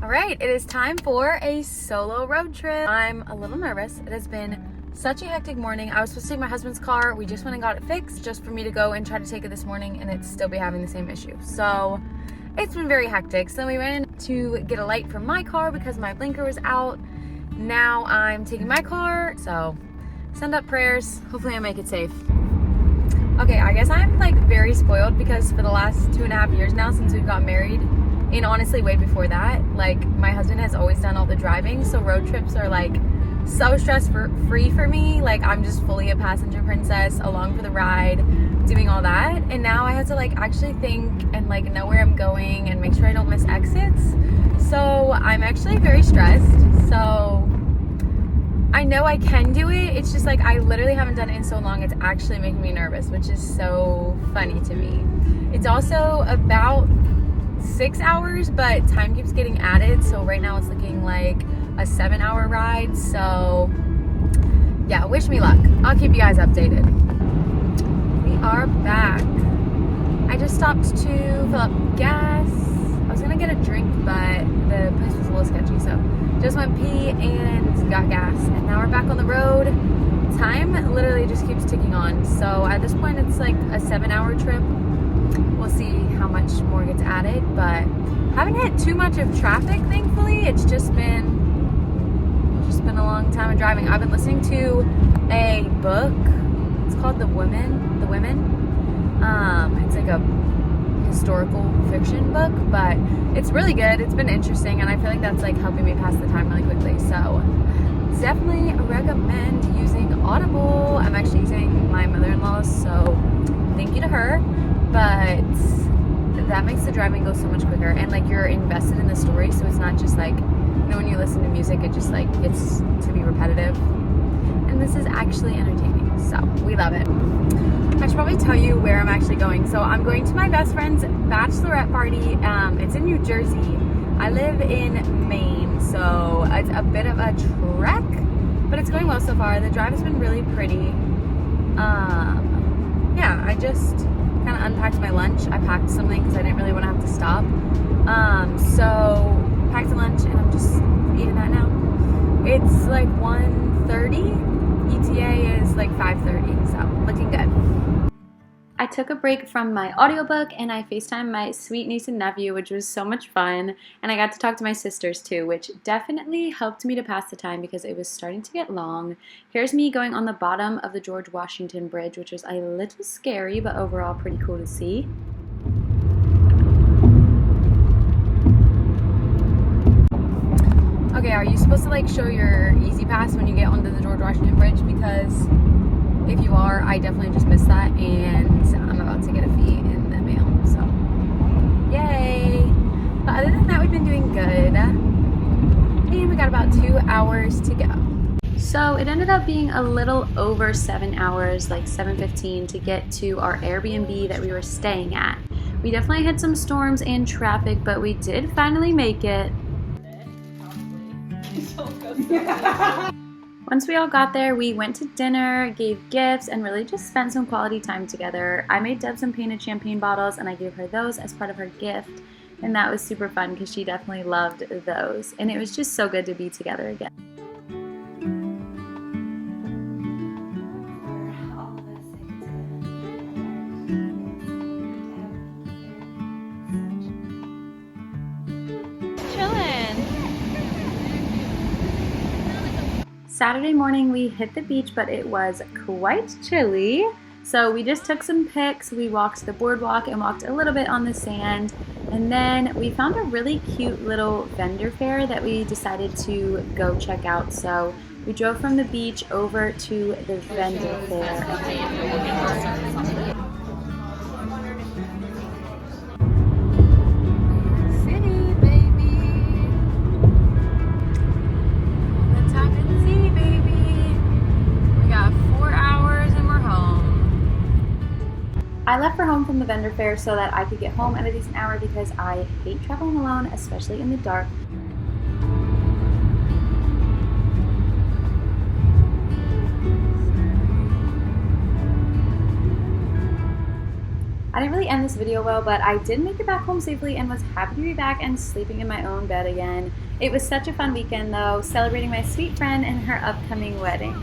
All right, it is time for a solo road trip. I'm a little nervous. It has been such a hectic morning. I was supposed to take my husband's car. We just went and got it fixed just for me to go and try to take it this morning and it's still be having the same issue. So it's been very hectic. So then we ran to get a light for my car because my blinker was out. Now I'm taking my car. So send up prayers. Hopefully I make it safe. Okay, I guess I'm like very spoiled because for the last 2.5 years now since we got married, and honestly way before that, like my husband has always done all the driving, so road trips are like so stress-free for me. Like I'm just fully a passenger princess, along for the ride, doing all that. And now I have to like actually think and like know where I'm going and make sure I don't miss exits. So I'm actually very stressed. So I know I can do it. It's just like I literally haven't done it in so long. It's actually making me nervous, which is so funny to me. It's also about 6 hours, but time keeps getting added. So right now it's looking like a 7-hour ride. So yeah, wish me luck. I'll keep you guys updated. We are back. I just stopped to fill up gas. I was gonna get a drink, but the place was a little sketchy. So just went pee and got gas. And now we're back on the road. Time literally just keeps ticking on. So at this point it's like a 7-hour trip. We'll see how much more gets added, but haven't hit too much of traffic, thankfully. It's just been a long time of driving. I've been listening to a book. It's called The Women. It's like a historical fiction book, but it's really good. It's been interesting, and I feel like that's like helping me pass the time really quickly. So definitely recommend using Audible. I'm actually using my mother-in-law's, so thank you to her. But that makes the driving go so much quicker, and like you're invested in the story, so it's not just like, you know, when you listen to music it just like gets to be repetitive, and this is actually entertaining, so we love it. I should probably tell you where I'm actually going. So I'm going to my best friend's bachelorette party. It's in New Jersey. I live in Maine, so it's a bit of a trek, but it's going well so far. The drive has been really pretty. Yeah, I just kind of unpacked my lunch. I packed something because I didn't really want to have to stop. So packed the lunch and I'm just eating that now. It's like 1:30. ETA is like 5:30, so looking good. I took a break from my audiobook and I FaceTimed my sweet niece and nephew, which was so much fun. And I got to talk to my sisters too, which definitely helped me to pass the time because it was starting to get long. Here's me going on the bottom of the George Washington Bridge, which was a little scary, but overall pretty cool to see. Okay, are you supposed to like show your Easy Pass when you get onto the George Washington Bridge? Because if you are, I definitely just missed that, and I'm about to get a fee in the mail, so yay! But other than that, we've been doing good, and we got about 2 hours to go. So it ended up being a little over 7 hours, like 7:15, to get to our Airbnb that we were staying at. We definitely had some storms and traffic, but we did finally make it. Once we all got there, we went to dinner, gave gifts, and really just spent some quality time together. I made Deb some painted champagne bottles, and I gave her those as part of her gift, and that was super fun because she definitely loved those. And it was just so good to be together again. Saturday morning we hit the beach, but it was quite chilly. So we just took some pics, we walked the boardwalk and walked a little bit on the sand. And then we found a really cute little vendor fair that we decided to go check out. So we drove from the beach over to the vendor fair. I left for home from the vendor fair so that I could get home at a decent hour because I hate traveling alone, especially in the dark. I didn't really end this video well, but I did make it back home safely and was happy to be back and sleeping in my own bed again. It was such a fun weekend though, celebrating my sweet friend and her upcoming wedding.